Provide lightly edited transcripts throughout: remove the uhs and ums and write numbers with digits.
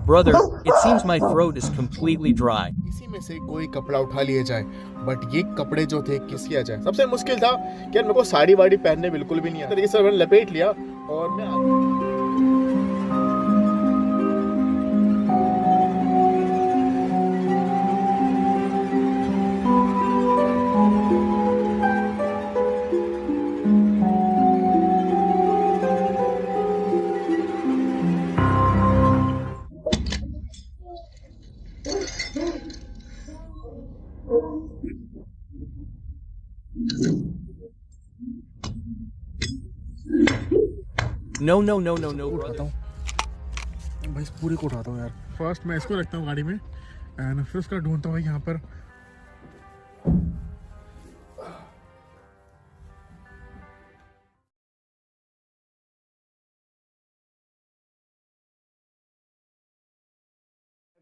Brother, it seems my throat is completely dry. इसी में से कोई कपड़ा उठा लिए जाए, बट ये कपड़े जो थे किस किया जाए। सबसे मुश्किल था कि यार मेरे को साड़ी वाड़ी पहनने बिल्कुल भी नहीं आता, तरीके से मैंने लपेट लिया और मैं No, no, no, no, no, उठाता brother. हूँ भाई, इस पूरे को उठाता हूँ यार। फर्स्ट मैं इसको रखता हूँ गाड़ी में एंड फिर उसका ढूंढता हूँ भाई यहाँ पर।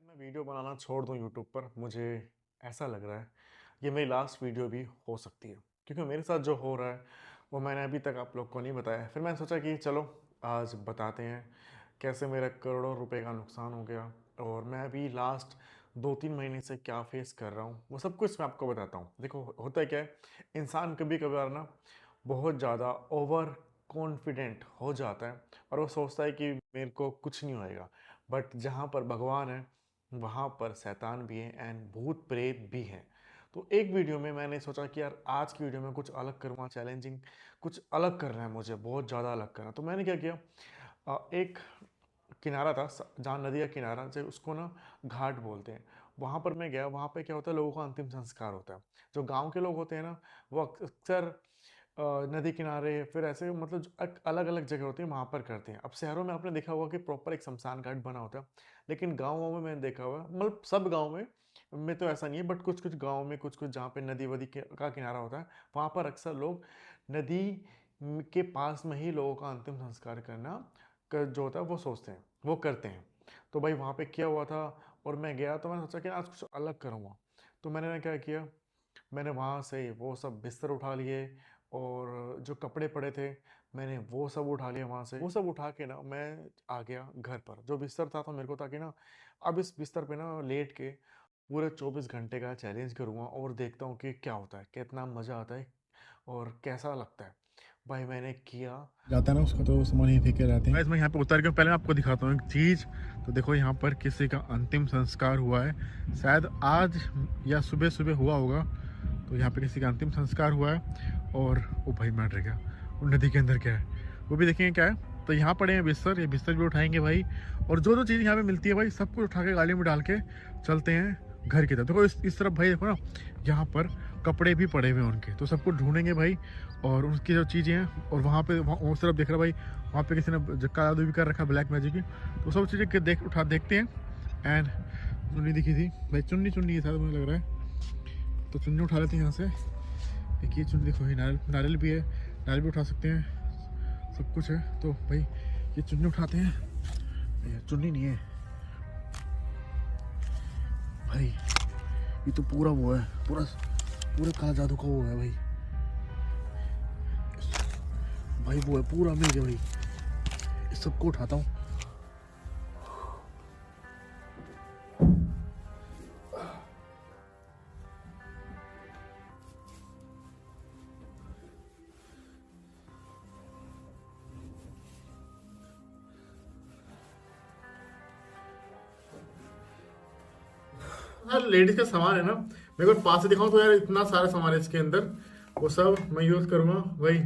मैं वीडियो बनाना छोड़ दूँ यूट्यूब पर, मुझे ऐसा लग रहा है ये मेरी लास्ट वीडियो भी हो सकती है, क्योंकि मेरे साथ जो हो रहा है वो मैंने अभी तक आप लोग को नहीं बताया। फिर मैंने सोचा कि चलो आज बताते हैं कैसे मेरा करोड़ों रुपए का नुकसान हो गया और मैं अभी लास्ट 2-3 महीने से क्या फेस कर रहा हूँ, वो सब कुछ मैं आपको बताता हूँ। देखो होता क्या है, इंसान कभी कभार ना बहुत ज़्यादा ओवर कॉन्फिडेंट हो जाता है और वो सोचता है कि मेरे को कुछ नहीं होएगा। बट जहाँ पर भगवान है वहाँ पर शैतान भी है एंड भूत प्रेत भी है। तो एक वीडियो में मैंने सोचा कि यार आज की वीडियो में कुछ अलग करूँगा, चैलेंजिंग कुछ अलग करना है मुझे, बहुत ज़्यादा अलग करना। तो मैंने क्या किया, एक किनारा था जहाँ नदी का किनारा, जो उसको ना घाट बोलते हैं, वहाँ पर मैं गया। वहाँ पे क्या होता है, लोगों का अंतिम संस्कार होता है। जो गांव के लोग होते हैं ना, वो अक्सर नदी किनारे फिर ऐसे मतलब अलग अलग जगह होती है वहाँ पर करते हैं। अब शहरों में आपने देखा होगा कि प्रॉपर एक शमशान घाट बना होता है, लेकिन गाँवों में मैंने देखा हुआ है, मतलब सब गाँव में तो ऐसा नहीं है, बट कुछ कुछ गाँव में कुछ कुछ जहाँ पे नदी वदी का किनारा होता है, वहाँ पर अक्सर लोग नदी के पास में ही लोगों का अंतिम संस्कार करना जो होता है वो सोचते हैं, वो करते हैं। तो भाई वहाँ पे क्या हुआ था, और मैं गया तो मैंने सोचा कि आज कुछ अलग करूँगा। तो मैंने ना क्या किया, मैंने वहाँ से वो सब बिस्तर उठा लिए और जो कपड़े पड़े थे मैंने वो सब उठा लिया वहाँ से। वो सब उठा के ना मैं आ गया घर पर। जो बिस्तर था तो मेरे को था कि ना अब इस बिस्तर पे ना लेट के पूरे 24 घंटे का चैलेंज करूँगा और देखता हूँ कि क्या होता है, कितना मज़ा आता है और कैसा लगता है। भाई मैंने किया जाता है ना उसका, तो सामान ही फेंके रहते हैं। मैं यहाँ पे उतर के पहले मैं आपको दिखाता हूँ एक चीज़। तो देखो यहाँ पर किसी का अंतिम संस्कार हुआ है, शायद आज या सुबह सुबह हुआ होगा। तो यहाँ पे किसी का अंतिम संस्कार हुआ है और वो भाई मर गया। वो नदी के अंदर क्या है वो भी देखेंगे क्या है। तो यहाँ पड़े हैं बिस्तर, ये बिस्तर भी उठाएंगे भाई, और जो जो चीज़ यहाँ पे मिलती है भाई सब कुछ उठा के गाड़ी में डाल के चलते हैं घर की तरफ। देखो इस तरफ भाई देखो ना, यहाँ पर कपड़े भी पड़े हुए हैं उनके, तो सबको ढूंढेंगे भाई और उनकी जो चीज़ें हैं। और वहाँ पे उस तरफ देख रहा भाई, वहाँ पे किसी ने काला भी कर रखा ब्लैक मैजिक की, तो सब चीज़ें देखते हैं। एंड चुन्नी दिखी थी भाई, चुन्नी है शायद मुझे लग रहा है, तो चुन्नी उठा लेते हैं यहाँ से। एक ये चुन्नी देखो, नारियल भी है, नारियल भी उठा सकते हैं, सब कुछ है। तो भाई ये चुन्नी उठाते हैं, ये चुन्नी नहीं है भाई, ये तो पूरा वो है, पूरा काला जादू का वो है भाई। भाई वो है पूरा मिल गया भाई, इस सबको उठाता हूँ। यार लेडीज का सामान है ना, मेरे को पास से दिखाऊं तो यार इतना सारा सामान है इसके अंदर, वो सब मैं यूज करूंगा भाई।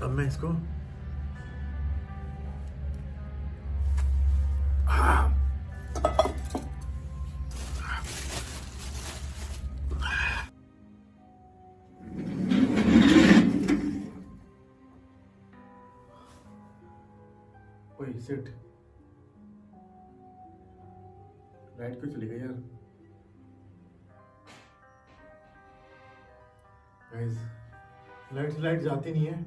अब मैं इसको ओए शिट, लाइट क्यों चली गई यार गाइस। लाइट जाती नहीं है,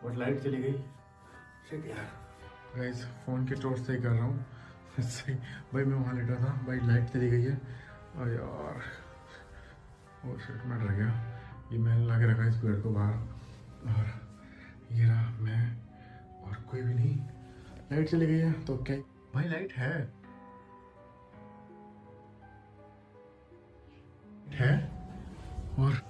बट लाइट चली गई। शिट यार गाइस, फोन के टॉर्च से ही कर रहा हूँ, सही भाई, मैं वहाँ लेटा था भाई, लाइट चली गई है और यार वो शिट, मैं डर गया। ये मैंने ला के रखा है इस पेड़ को बाहर, और ये रहा मैं, और कोई भी नहीं। लाइट चली गई है तो क्या भाई, लाइट है और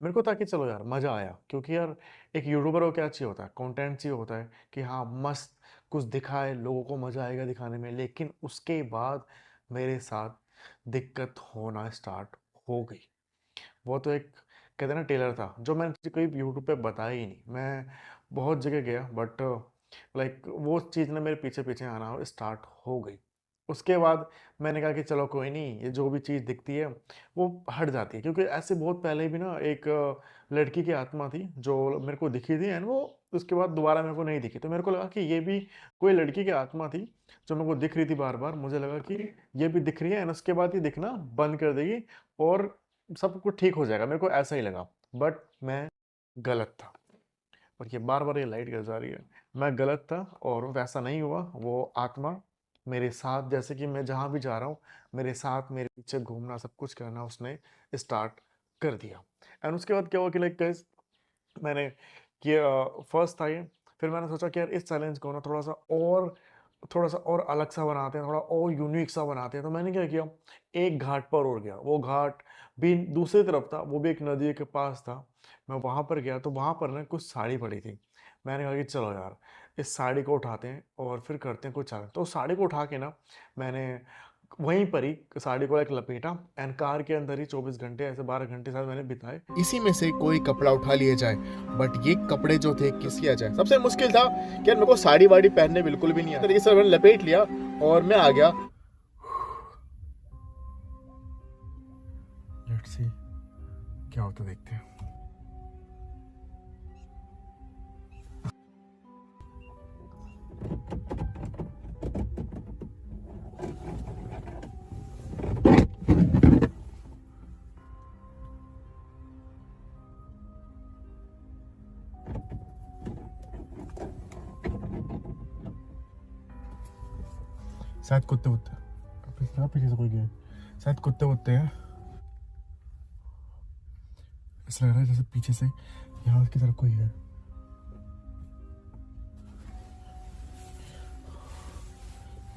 मेरे को था कि चलो यार मज़ा आया, क्योंकि यार एक यूट्यूबर को क्या चाहिए होता है, कंटेंट चाहिए होता है कि हाँ मस्त कुछ दिखाए, लोगों को मज़ा आएगा दिखाने में। लेकिन उसके बाद मेरे साथ दिक्कत होना स्टार्ट हो गई। वो तो एक कहते हैं ना टेलर था, जो मैंने कोई यूट्यूब पे बताया ही नहीं। मैं बहुत जगह गया बट लाइक वो चीज़ ना मेरे पीछे पीछे आना स्टार्ट हो गई। उसके बाद मैंने कहा कि चलो कोई नहीं, ये जो भी चीज़ दिखती है वो हट जाती है, क्योंकि ऐसे बहुत पहले भी ना एक लड़की की आत्मा थी जो मेरे को दिखी थी, एंड वो उसके बाद दोबारा मेरे को नहीं दिखी। तो मेरे को लगा कि ये भी कोई लड़की की आत्मा थी जो मेरे को दिख रही थी बार बार। मुझे लगा कि ये भी दिख रही है एंड उसके बाद ये दिखना बंद कर देगी और सब कुछ ठीक हो जाएगा। मेरे को ऐसा ही लगा, बट मैं गलत था। और ये बार बार ये लाइट गिर जा रही है। मैं गलत था और वैसा नहीं हुआ। वो आत्मा मेरे साथ, जैसे कि मैं जहाँ भी जा रहा हूँ मेरे साथ मेरे पीछे घूमना, सब कुछ करना उसने स्टार्ट कर दिया। एंड उसके बाद क्या हुआ कि लाइक मैंने किया, फर्स्ट था ये। फिर मैंने सोचा कि यार इस चैलेंज को ना थोड़ा सा और अलग सा बनाते हैं, थोड़ा और यूनिक सा बनाते हैं। तो मैंने क्या किया, एक घाट पर और गया। वो घाट भी दूसरी तरफ था, वो भी एक नदी के पास था। मैं वहाँ पर गया तो वहाँ पर ना कुछ साड़ी पड़ी थी। मैंने कहा कि चलो यार इस साड़ी को उठाते हैं और फिर करते हैं कुछ चैलेंज। तो उस साड़ी को उठा के ना मैंने वहीं पर ही साड़ी को एक लपेटा, एंड कार के अंदर ही 24 घंटे, ऐसे 12 घंटे साथ मैंने बिताए। इसी में से कोई कपड़ा उठा लिए जाए, बट ये कपड़े जो थे किस किया जाए। सबसे मुश्किल था कि यार मेरे को साड़ी वाड़ी पहनने बिल्कुल भी नहीं आता। तरीके से मैंने लपेट लिया और मैं आ गया। लेट्स सी क्या होता, देखते हैं। शायद कुत्ते वुत्ते, पीछे से कोई गया, शायद कुत्ते वुत्ते हैं। ऐसा लग रहा है जैसे पीछे से यहाँ की तरफ कोई है।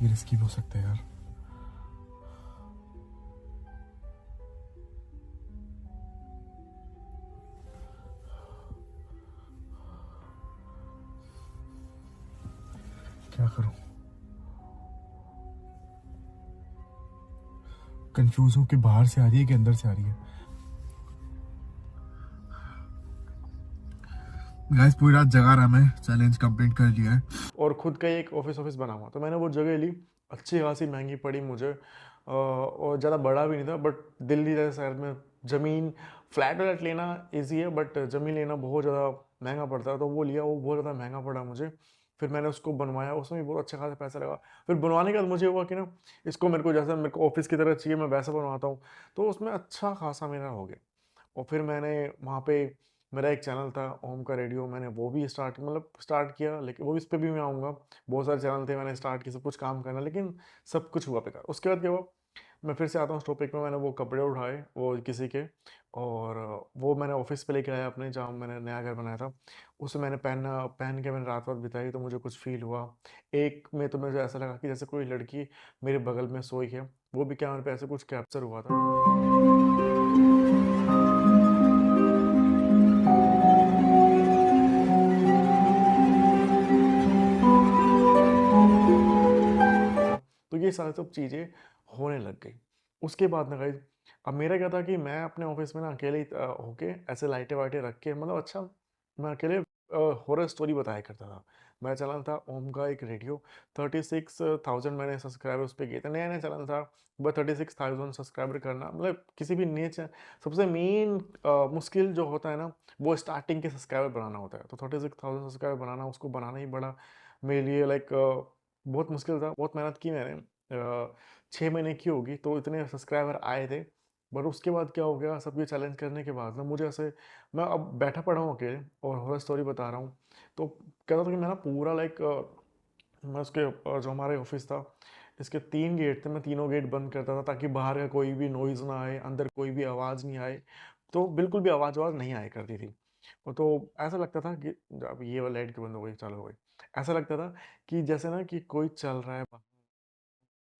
ये रिस्की भी हो सकता है यार। क्या करूं, कंफ्यूज हूं कि बाहर से आ रही है कि अंदर से आ रही है। गाइस पूरी रात जगा रहा मैं, चैलेंज कंप्लीट कर लिया है। और खुद का ही एक ऑफिस बना हुआ, तो मैंने वो जगह ली। अच्छी खासी महंगी पड़ी मुझे, और ज़्यादा बड़ा भी नहीं था। बट दिल्ली जैसे शहर में ज़मीन, फ्लैट व्लैट लेना इजी है, बट ज़मीन लेना बहुत ज़्यादा महंगा पड़ता है। तो वो लिया, वो बहुत ज़्यादा महंगा पड़ा मुझे। फिर मैंने उसको बनवाया, उसमें भी बहुत अच्छा खासा पैसा लगा। फिर बनवाने के बाद मुझे हुआ कि ना इसको मेरे को जैसा मेरे को ऑफिस की तरह चाहिए, मैं वैसा बनवाता हूँ। तो उसमें अच्छा खासा मेरा हो गया। और फिर मैंने वहाँ पे मेरा एक चैनल था ओम का रेडियो, मैंने वो भी स्टार्ट किया। लेकिन वो इस पे भी मैं आऊँगा। बहुत सारे चैनल थे, मैंने स्टार्ट किया सब कुछ काम करना, लेकिन सब कुछ हुआ बेकार। उसके बाद क्या हुआ, मैं फिर से आता हूँ उस टॉपिक में। मैंने वो कपड़े उठाए वो किसी के, और वो मैंने ऑफिस पे लेके आया अपने, जहाँ मैंने नया घर बनाया था। उसे मैंने पहन के मैंने रात रात बिताई। तो मुझे कुछ फील हुआ। एक में तो मुझे ऐसा लगा कि जैसे कोई लड़की मेरे बगल में सोई है। वो भी कैमरे पे ऐसे कुछ कैप्चर हुआ था। तो ये सारी सब चीज़ें होने लग गई। उसके बाद ना गाइस, अब मेरा क्या था कि मैं अपने ऑफिस में ना अकेले ही होके ऐसे लाइटें वाइटें रख के, मतलब अच्छा मैं अकेले हॉरर स्टोरी बताया करता था। मेरा चैनल था ओम का एक रेडियो। 36,000 मैंने सब्सक्राइबर उस पे किए थे। नया नया चैनल था, बट 36,000 सब्सक्राइबर करना मतलब किसी भी नए सबसे मेन मुश्किल जो होता है ना, वो स्टार्टिंग के सब्सक्राइबर बनाना होता है। तो 36,000 सब्सक्राइबर बनाना, उसको बनाना ही बड़ा मेरे लिए लाइक बहुत मुश्किल था। बहुत मेहनत की मैंने, 6 महीने की होगी, तो इतने सब्सक्राइबर आए थे। बट उसके बाद क्या हो गया, सब ये चैलेंज करने के बाद ना मुझे ऐसे, मैं अब बैठा पड़ा हूँ अकेले और हॉरर स्टोरी बता रहा हूँ। तो कहता था कि मैं ना पूरा लाइक मैं उसके जो हमारे ऑफिस था इसके 3 गेट थे, मैं तीनों गेट बंद करता था ताकि बाहर का कोई भी नॉइज़ ना आए, अंदर कोई भी आवाज़ नहीं आए। तो बिल्कुल भी आवाज़-वाज़ नहीं आया करती थी। वो तो ऐसा लगता था कि अब ये वाला लाइट क्यों बंद हो गई, चालू हो गई। ऐसा लगता था कि जैसे ना कि कोई चल रहा है,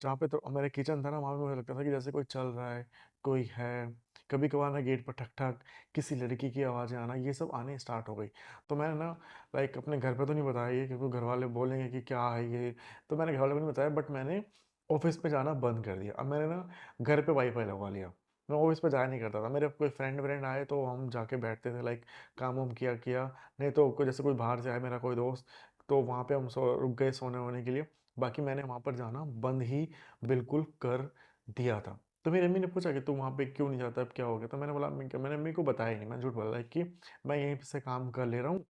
जहाँ पे तो मेरा किचन था ना, वहाँ पे मुझे लगता था कि जैसे कोई चल रहा है, कोई है। कभी-कभार ना गेट पर ठक-ठक, किसी लड़की की आवाज़ें आना, ये सब आने स्टार्ट हो गई। तो मैंने ना लाइक अपने घर पे तो नहीं बताया ये, क्योंकि घरवाले बोलेंगे कि क्या है ये? तो मैंने घरवालों को नहीं बताया, बट मैंने ऑफ़िस में जाना बंद कर दिया। अब मैंने ना घर पे वाईफ़ाई लगवा लिया। मैं ऑफ़िस पे जाया नहीं करता था। मेरे कोई फ्रेंड-व्रेंड आए तो हम जाके बैठते थे, लाइक काम-वाम किया। नहीं तो कोई जैसे कोई बाहर से आया मेरा कोई दोस्त, तो वहाँ पे हम रुक गए सोने-वोने के लिए। बाकी मैंने वहाँ पर जाना बंद ही बिल्कुल कर दिया था। तो मेरी अम्मी ने पूछा कि तू वहाँ पे क्यों नहीं जाता, अब क्या हो गया? तो मैंने बोला, मैंने अम्मी को बताया ही नहीं, मैं झूठ बोला लाइक कि मैं यहीं से काम कर ले रहा हूँ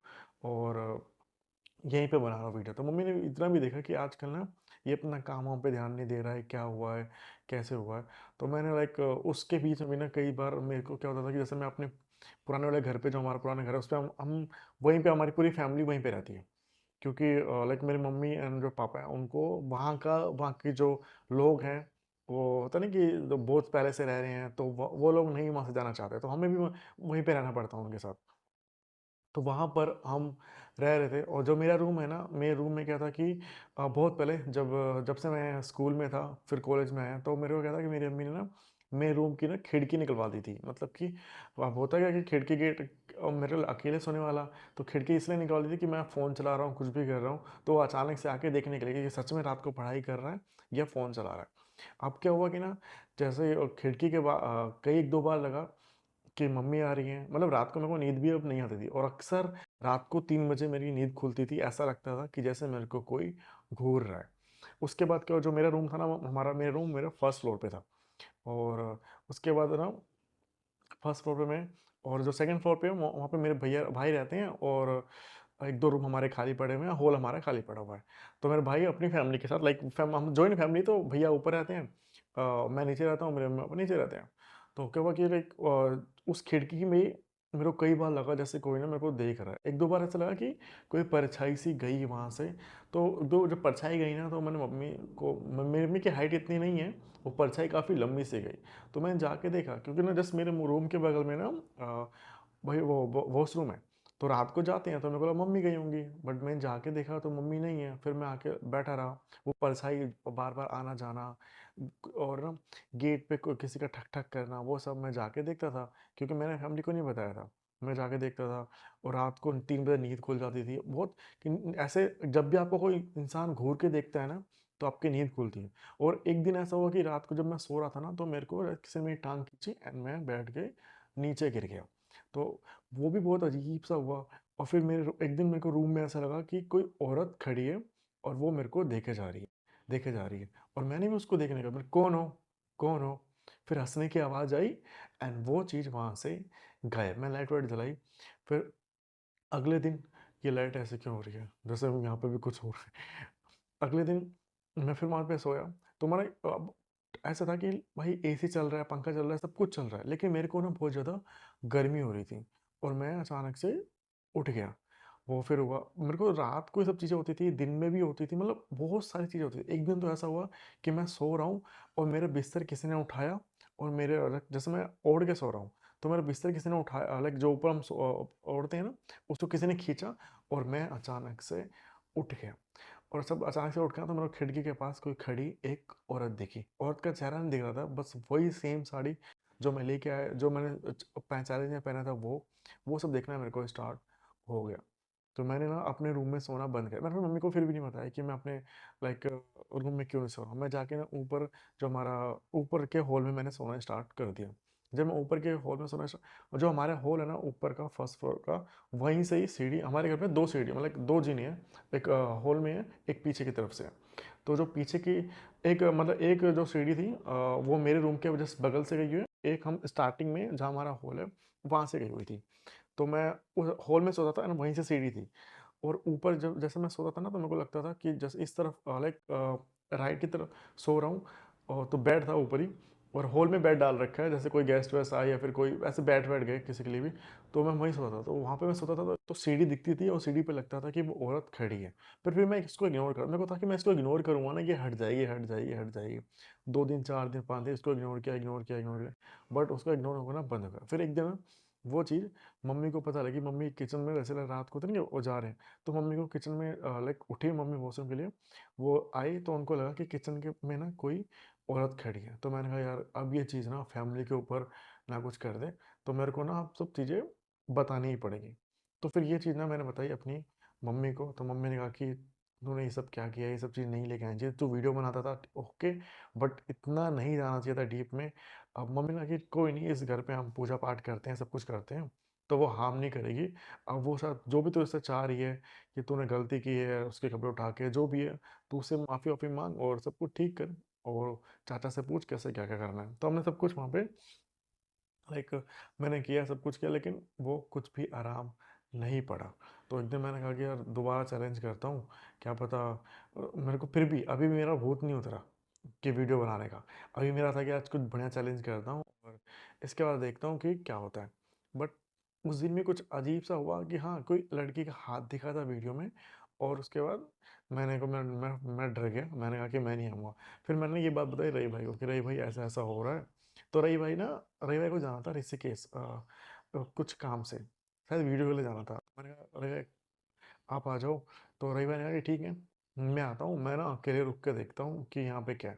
और यहीं पे बना रहा हूँ वीडियो। तो मम्मी ने इतना भी देखा कि आजकल ना ये अपना काम-वाम पे ध्यान नहीं दे रहा है, क्या हुआ है, कैसे हुआ है? तो मैंने लाइक उसके बीच में भी ना कई बार मेरे को क्या होता था कि जैसे मैं अपने पुराने वाले घर पे, जो हमारा पुराना घर है, उस पे हम वहीं पे, हमारी पूरी फैमिली वहीं पे रहती है। क्योंकि लाइक मेरी मम्मी एंड जो पापा हैं उनको वहाँ के जो लोग हैं, वो होता नहीं कि जो बहुत पहले से रह रहे हैं, तो वो लोग नहीं वहाँ से जाना चाहते, तो हमें भी वहीं पे रहना पड़ता है उनके साथ। तो वहाँ पर हम रह रहे थे और जो मेरा रूम है ना, मेरे रूम में क्या था कि बहुत पहले जब जब से मैं स्कूल में था, फिर कॉलेज में आया, तो मेरे को क्या था कि मेरी अम्मी ने ना मेरे रूम की ना खिड़की निकलवा दी थी। मतलब कि अब होता क्या कि खिड़की गेट मेरे अकेले सोने वाला, तो खिड़की इसलिए निकाल दी थी कि मैं फ़ोन चला रहा हूँ, कुछ भी कर रहा हूँ, तो वो अचानक से आके देखने के लिए कि सच में रात को पढ़ाई कर रहा है या फ़ोन चला रहा है। अब क्या हुआ कि ना, जैसे खिड़की के कई 1-2 बार लगा कि मम्मी आ रही हैं, मतलब रात को मेरे को नींद भी अब नहीं आती थी और अक्सर रात को 3 बजे मेरी नींद खुलती थी, ऐसा लगता था कि जैसे मेरे को कोई घूर रहा है। उसके बाद क्या हुआ, जो मेरा रूम था ना, वो मेरा रूम मेरा फर्स्ट फ्लोर पे था और उसके बाद ना फर्स्ट फ्लोर पे मैं, और जो सेकंड फ्लोर पे है वहाँ पे मेरे भैया भाई रहते हैं और 1-2 रूम हमारे खाली पड़े हुए हैं, हॉल हमारा खाली पड़ा हुआ है। तो मेरे भाई अपनी फैमिली के साथ, लाइक हम जॉइंट फैमिली, तो भैया ऊपर रहते हैं, मैं नीचे रहता हूँ, मेरे मम्मी-पापा नीचे रहते हैं। तो क्या हुआ कि लाइक उस खिड़की में मेरे को कई बार लगा जैसे कोई ना मेरे को देख रहा है। 1-2 बार ऐसा लगा कि कोई परछाई सी गई वहाँ से, तो दो जब परछाई गई ना, तो मैंने मम्मी को, मेरी मम्मी की हाइट इतनी नहीं है, वो परछाई काफ़ी लंबी सी गई। तो मैंने जाके देखा, क्योंकि ना जस्ट मेरे रूम के बगल में ना भाई वो वॉशरूम है, तो रात को जाते हैं, तो मेरे को लगा मम्मी गई होंगी, बट मैंने जाके देखा तो मम्मी नहीं है। फिर मैं आके बैठा रहा, वो परछाई बार बार आना जाना, और ना गेट पे कोई किसी का ठक ठक करना, वो सब मैं जाके देखता था, क्योंकि मैंने फैमिली को नहीं बताया था। मैं जाके देखता था और रात को 3 बजे नींद खुल जाती थी बहुत। ऐसे जब भी आपको कोई इंसान घूर के देखता है ना, तो आपकी नींद खुलती है। और एक दिन ऐसा हुआ कि रात को जब मैं सो रहा था ना, तो मेरे को किसी ने मेरी टांग खींची एंड मैं बैठ के नीचे गिर गया। तो वो भी बहुत अजीब सा हुआ। और फिर एक दिन मेरे को रूम में ऐसा लगा कि कोई औरत खड़ी है और वो मेरे को देखे जा रही है, और मैंने भी उसको देखने का, मैं कौन हो, कौन हो? फिर हंसने की आवाज़ आई एंड वो चीज़ वहाँ से गायब। मैं लाइट वाइट जलाई। फिर अगले दिन, ये लाइट ऐसे क्यों हो रही है, जैसे यहाँ पे भी कुछ हो रहा है। अगले दिन मैं फिर वहाँ पे सोया, तो मैंने अब ऐसा था कि भाई एसी चल रहा है, पंखा चल रहा है, सब कुछ चल रहा है, लेकिन मेरे को ना बहुत ज़्यादा गर्मी हो रही थी और मैं अचानक से उठ गया। वो फिर हुआ, मेरे को रात को ये सब चीज़ें होती थी, दिन में भी होती थी, मतलब बहुत सारी चीज़ें होती थी। एक दिन तो ऐसा हुआ कि मैं सो रहा हूँ और मेरा बिस्तर किसी ने उठाया, और जैसे मैं ओढ़ के सो रहा हूँ, तो मेरा बिस्तर किसी ने उठाया, लाइक जो ऊपर हम ओढ़ते हैं ना, उसको किसी ने खींचा और मैं अचानक से उठ गया। और सब अचानक से उठ के ना, तो मेरे को खिड़की के पास कोई खड़ी एक औरत दिखी। औरत का चेहरा नहीं दिख रहा था, बस वही सेम साड़ी जो मैं लेके आया, जो मैंने 45 में पहना था, वो सब देखना मेरे को स्टार्ट हो गया। तो मैंने ना अपने रूम में सोना बंद किया। मैंने अपनी मम्मी को फिर भी नहीं बताया कि मैं अपने लाइक रूम में क्यों नहीं सो रहा हूँ। मैं जाके ना ऊपर, जो हमारा ऊपर के हॉल में मैंने सोना स्टार्ट कर दिया। जब मैं ऊपर के हॉल में सोना और जो हमारा हॉल है ना ऊपर का, फर्स्ट फ्लोर का, वहीं से ही सीढ़ी, हमारे घर में 2 सीढ़ी, मतलब 2 जीने हैं। एक हॉल में है, एक पीछे की तरफ से है। तो जो पीछे की एक मतलब एक जो सीढ़ी थी, वो मेरे रूम के जस्ट बगल से गई हुई है। एक हम स्टार्टिंग में जहाँ हमारा हॉल है, वहाँ से गई हुई थी। तो मैं उस हॉल में सोता था एंड वहीं से सीढ़ी थी। और ऊपर जब जैसे मैं सोता था ना, तो मेरे को लगता था कि जैसे इस तरफ लाइक राइट की तरफ सो रहा हूँ, और तो बेड था ऊपर ही, और हॉल में बेड डाल रखा है, जैसे कोई गेस्ट वेस्ट आए या फिर कोई ऐसे बैठ गए किसी के लिए भी, तो मैं वहीं सोता था। तो वहाँ पे मैं सोता था तो सीढ़ी दिखती थी और सीढ़ी पे लगता था कि वो औरत खड़ी है। फिर मैं इसको इग्नोर कर, मेरे को था कि मैं इसको इग्नोर करूँगा ना, ये हट जाएगी हट जाएगी हट जाएगी। 2 दिन 4 दिन 5 दिन इसको इग्नोर किया इग्नोर किया इग्नोर किया, बट उसका इग्नोर होना बंद हो गया। फिर एक दिन ना वो चीज़ मम्मी को पता लगी। मम्मी किचन में वैसे रात को तो नहीं वो जा रहे हैं, तो मम्मी को किचन में लाइक उठी मम्मी वॉशरूम के लिए, वो आई तो उनको लगा कि किचन के में ना कोई औरत खड़ी है। तो मैंने कहा यार अब ये चीज़ ना फैमिली के ऊपर ना कुछ कर दे, तो मेरे को ना अब सब चीज़ें बतानी ही पड़ेगी। तो फिर ये चीज़ ना मैंने बताई अपनी मम्मी को, तो मम्मी ने कहा कि तूने ये सब क्या किया, ये सब चीज़ नहीं लेके आनी चाहिए, तू वीडियो बनाता था ओके, बट इतना नहीं जाना चाहिए था डीप में। अब मम्मी ने कहा कि कोई नहीं, इस घर पे हम पूजा पाठ करते हैं सब कुछ करते हैं, तो वो हार्म नहीं करेगी। अब वो शायद जो भी तू इससे चाह रही है कि तूने गलती की है उसके कपड़े उठा के जो भी है, तू उससे माफ़ी वाफ़ी मांग और सब कुछ ठीक कर, और चाचा से पूछ कैसे क्या क्या करना है। तो हमने सब कुछ वहाँ पे लाइक मैंने किया सब कुछ किया, लेकिन वो कुछ भी आराम नहीं पड़ा। तो एक दिन मैंने कहा कि यार दोबारा चैलेंज करता हूँ, क्या पता मेरे को फिर भी अभी भी मेरा भूत नहीं उतरा कि वीडियो बनाने का। अभी मेरा था कि आज कुछ बढ़िया चैलेंज करता हूँ और इसके बाद देखता हूँ कि क्या होता है। बट उस दिन भी कुछ अजीब सा हुआ कि हाँ कोई लड़की का हाथ दिखा था वीडियो में, और उसके बाद मैं डर गया। मैंने कहा कि मैं नहीं आऊँगा। फिर मैंने ये बात बताई रही भाई को कि रही भाई ऐसा ऐसा हो रहा है। तो रही भाई ना, रही भाई को जाना था ऋषिकेश कुछ काम से, शायद वीडियो के लिए जाना था। मैंने कहा रही भाई आप आ जाओ। तो रही भाई ने कहा कि ठीक है मैं आता हूँ, मैं ना अकेले रुक के देखता हूँ कि यहाँ पे क्या है।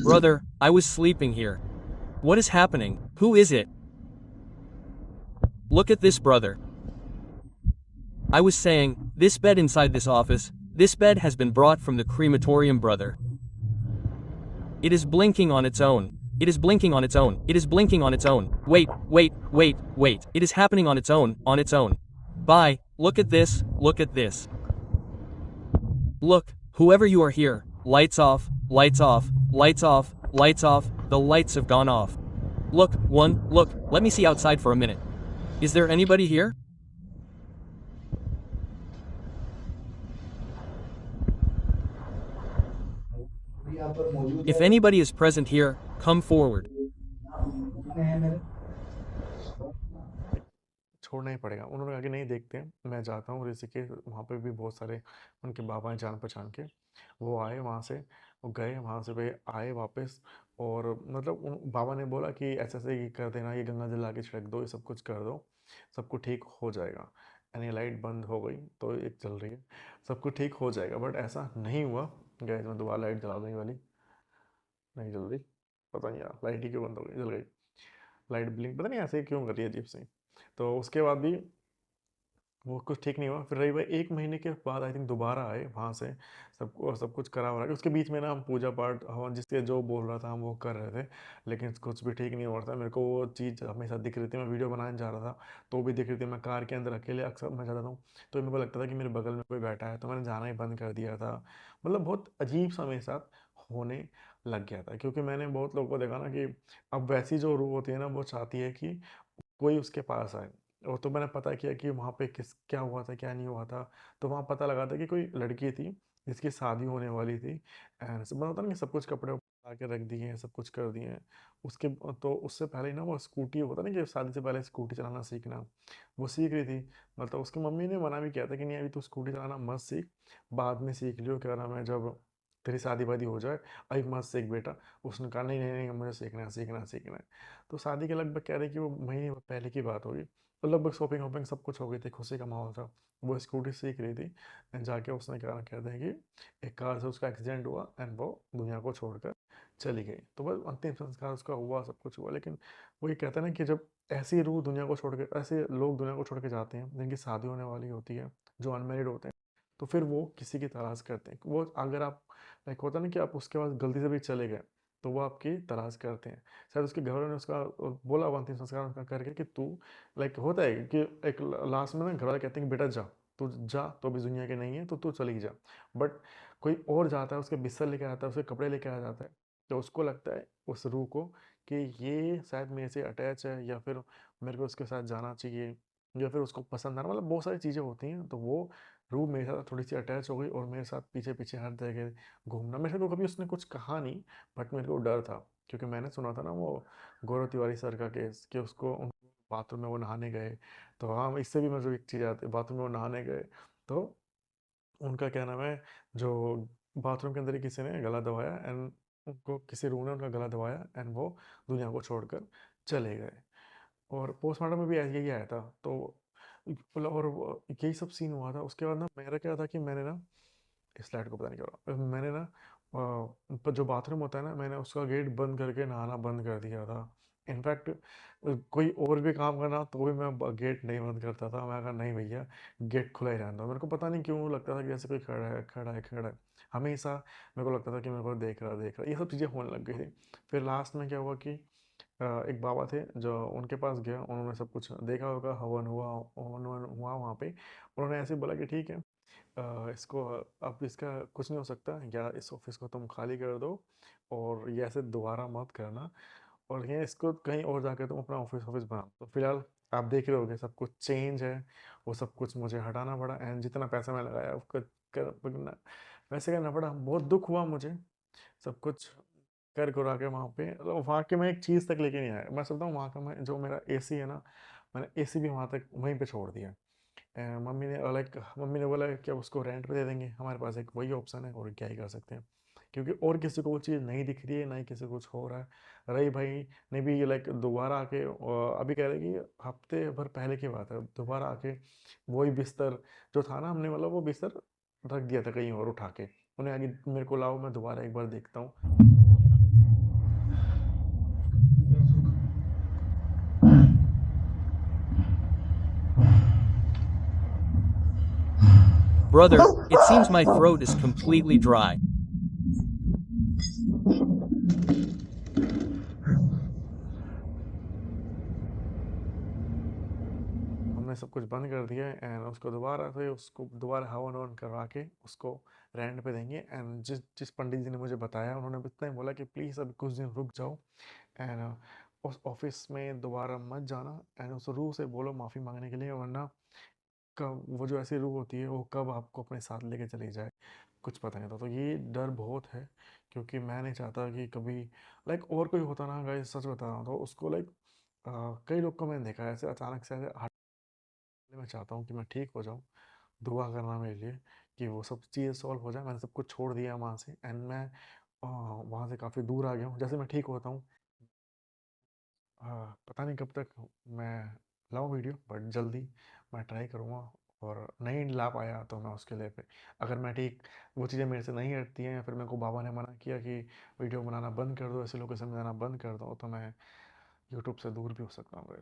Brother, I was sleeping here. What is happening? Who is it? Look at this, brother. I was saying, this bed inside this office, this bed has been brought from the crematorium, brother. It is blinking on its own. It is blinking on its own. It is blinking on its own. Wait, wait, wait, wait. It is happening on its own, on its own. Bye, look at this, look at this. Look, whoever you are here, lights off, lights off, lights off, lights off, the lights have gone off. Look, look, let me see outside for a minute. Is there anybody here? यहाँ पर मौजूद If है। anybody is present here, come forward. है मेरे। छोड़ना ही पड़ेगा। उन्होंने कहा कि नहीं देखते हैं, मैं जाता हूँ ऋषिकेश, वहाँ पे भी बहुत सारे उनके बाबा हैं जान पहचान के। वो आए वहाँ से, वो गए वहाँ से वे आए वापस, और मतलब उन बाबा ने बोला कि ऐसे ऐसे ये कर देना, ये गंगा जल लाके छिड़क दो, ये सब कुछ कर दो, सब कुछ ठीक हो जाएगा। यानी लाइट बंद हो गई तो एक चल रही है, सब कुछ ठीक हो जाएगा, बट ऐसा नहीं हुआ। गैस में दोबारा लाइट जला देने वाली, नहीं जल रही, पता नहीं यार लाइट ही क्यों बंद हो गई, जल गई लाइट, ब्लिंक पता नहीं ऐसे ही क्यों कर रही है अजीब से। तो उसके बाद भी वो कुछ ठीक नहीं हुआ। फिर रही भाई 1 महीने के बाद आई थिंक दोबारा आए वहाँ से, सब कुछ करा वरा के उसके बीच में ना हम पूजा पाठ हवन जिसके जो बोल रहा था हम वो कर रहे थे, लेकिन कुछ भी ठीक नहीं हो रहा था। मेरे को वो चीज़ हमेशा दिख रही थी, मैं वीडियो बनाने जा रहा था तो भी दिख रही थी। मैं कार के अंदर अकेले अक्सर मैं जाता था, तो मेरे को लगता था कि मेरे बगल में कोई बैठा है, तो मैंने जाना ही बंद कर दिया था। मतलब बहुत अजीब सा मेरे साथ होने लग गया था, क्योंकि मैंने बहुत लोगों को देखा ना कि अब वैसी जो रूह होती है ना वो चाहती है कि कोई उसके पास आए। और तो मैंने पता किया कि वहाँ पे किस क्या हुआ था क्या नहीं हुआ था। तो वहाँ पता लगा था कि कोई लड़की थी जिसकी शादी होने वाली थी, एंड सब होता ना कि सब कुछ कपड़े ला के रख दिए हैं, सब कुछ कर दिए हैं उसके। तो उससे पहले ना वो स्कूटी होता ना कि शादी से पहले स्कूटी चलाना सीखना, वो सीख रही थी। मतलब उसकी मम्मी ने मना भी किया था कि नहीं अभी तो स्कूटी चलाना मत सीख, बाद में सीख लियो, क्या नाम है, जब तेरी शादी वादी हो जाए, अभी मत सीख बेटा। उसने कहा नहीं नहीं नहीं मुझे सीखना है सीखना है सीखना है। तो शादी के लगभग कह रहे कि वो महीने पहले की बात होगी, तो लगभग शॉपिंग वॉपिंग सब कुछ हो गई थी, खुशी का माहौल था। वो स्कूटी सीख रही थी एंड जाके उसने क्या कहते हैं कि एक कार से उसका एक्सीडेंट हुआ एंड वो दुनिया को छोड़कर चली गई। तो बस अंतिम संस्कार उसका हुआ, सब कुछ हुआ। लेकिन वो ये कहते हैं ना कि जब ऐसी रूह दुनिया को छोड़ के, ऐसे लोग दुनिया को छोड़ के जाते हैं जिनकी शादी होने वाली होती है, जो अनमेरिड होते हैं, तो फिर वो किसी की तलाश करते हैं। वो अगर आप लाइक होता है ना कि आप उसके पास गलती से भी चले गए, तो वो आपकी तलाश करते हैं। शायद उसके घर वालों ने उसका बोला हुआ अंतिम संस्कार उसका करके कि तू लाइक होता है कि एक लास्ट में ना घर वाले कहते हैं कि बेटा जा, तू जा, तो अभी दुनिया के नहीं है तो तू चली जा। बट कोई और जाता है, उसके बिस्तर लेके आता है, उसके कपड़े लेके आ जाता है, तो उसको लगता है उस रूह को कि ये शायद मेरे से अटैच है, या फिर मेरे को उसके साथ जाना चाहिए, या फिर उसको पसंद आना, मतलब बहुत सारी चीज़ें होती हैं। तो वो रूह मेरे साथ थोड़ी सी अटैच हो गई और मेरे साथ पीछे पीछे हर जगह घूमना। मेरे को कभी उसने कुछ कहा नहीं, बट मेरे को डर था, क्योंकि मैंने सुना था ना वो गौरव तिवारी सर का केस, कि उसको बाथरूम में वो नहाने गए। तो हाँ, इससे भी मुझे एक चीज़ आती है, बाथरूम में वो नहाने गए तो उनका क्या नाम है, जो बाथरूम के अंदर ही किसी ने गला दबाया, एंड उनको किसी रूम ने उनका गला दबाया, एंड वो दुनिया को छोड़कर चले गए। और पोस्टमार्टम में भी ऐसे यही आया था। तो मतलब, और यही सब सीन हुआ था। उसके बाद ना मेरा क्या था कि मैंने ना इस लाइट को पता नहीं क्या हो रहा, मैंने ना जो बाथरूम होता है ना, मैंने उसका गेट बंद करके नहाना बंद कर दिया था। इनफैक्ट कोई और भी काम करना तो भी मैं गेट नहीं बंद करता था। मैं कहा नहीं भैया, गेट खुला ही रहने दो। मेरे को पता नहीं क्यों लगता था कि जैसे कोई खड़ा है खड़ा है खड़ा है, हमेशा मेरे को लगता था कि मेरे को देख रहा, ये सब चीज़ें होने लग गई थी। फिर लास्ट में क्या हुआ कि एक बाबा थे, जो उनके पास गया, उन्होंने सब कुछ देखा होगा, हवन ववन हुआ वहाँ पे। उन्होंने ऐसे ही बोला कि ठीक है, इसको अब इसका कुछ नहीं हो सकता, या इस ऑफिस को तुम खाली कर दो और ये ऐसे दोबारा मत करना, और ये इसको कहीं और जाकर तुम अपना ऑफिस ऑफिस बना। तो फिलहाल आप देख रहे होगे सब कुछ चेंज है, वो सब कुछ मुझे हटाना पड़ा, एंड जितना पैसा मैं लगाया उसका वैसे करना पड़ा। बहुत दुख हुआ मुझे, सब कुछ कर कुरा के वहाँ पे। तो वहाँ के मैं एक चीज़ तक लेके नहीं आया। मैं सोचता हूँ वहाँ का, मैं जो मेरा एसी है ना, मैंने एसी भी वहाँ तक वहीं पे छोड़ दिया। मम्मी ने बोला कि अब उसको रेंट पे दे देंगे, हमारे पास एक वही ऑप्शन है, और क्या ही कर सकते हैं, क्योंकि और किसी को वो चीज़ नहीं दिख रही है, ना ही किसी को कुछ हो रहा है। रही भाई ने भी लाइक दोबारा आके अभी कह रहे कि हफ्ते भर पहले की बात है, दोबारा आके वही बिस्तर जो था ना, हमने मतलब वो बिस्तर रख दिया था कहीं और उठा के। उन्हें आगे मेरे को लाओ, मैं दोबारा एक बार देखता हूँ। Brother, it seems my throat is completely dry. हमने सब कुछ बंद कर दिया, एंड उसको दोबारा हवन ववन करवा के उसको रेंट पे देंगे। एंड जिस जिस पंडित जी ने मुझे बताया, उन्होंने बस इतना ही बोला कि प्लीज़ अभी कुछ दिन रुक जाओ, एंड उस ऑफिस में दोबारा मत जाना, एंड उस रूह से बोलो माफ़ी मांगने के लिए, वरना कब वो जो ऐसी रूह होती है वो कब आपको अपने साथ लेके चली जाए, कुछ पता नहीं था। तो ये डर बहुत है, क्योंकि मैं नहीं चाहता कि कभी लाइक और कोई होता ना गाइस, सच बता रहा हूँ, तो उसको लाइक कई लोग को मैंने देखा है ऐसे अचानक से ऐसे। मैं चाहता हूँ कि मैं ठीक हो जाऊँ, दुआ करना मेरे लिए कि वो सब चीज़ें सॉल्व हो जाए। मैंने सब कुछ छोड़ दिया वहाँ से, एंड मैं वहाँ से काफ़ी दूर आ गया हूँ। जैसे मैं ठीक होता हूँ, पता नहीं कब तक मैं लाऊँ वीडियो, बट जल्दी मैं ट्राई करूँगा। और नहीं ला पाया तो मैं उसके लिए पे, अगर मैं ठीक, वो चीज़ें मेरे से नहीं हटती हैं, या फिर मेरे को बाबा ने मना किया कि वीडियो बनाना बंद कर दो, ऐसे लोकेशन में जाना बंद कर दो, तो मैं यूट्यूब से दूर भी हो सकता हूँ।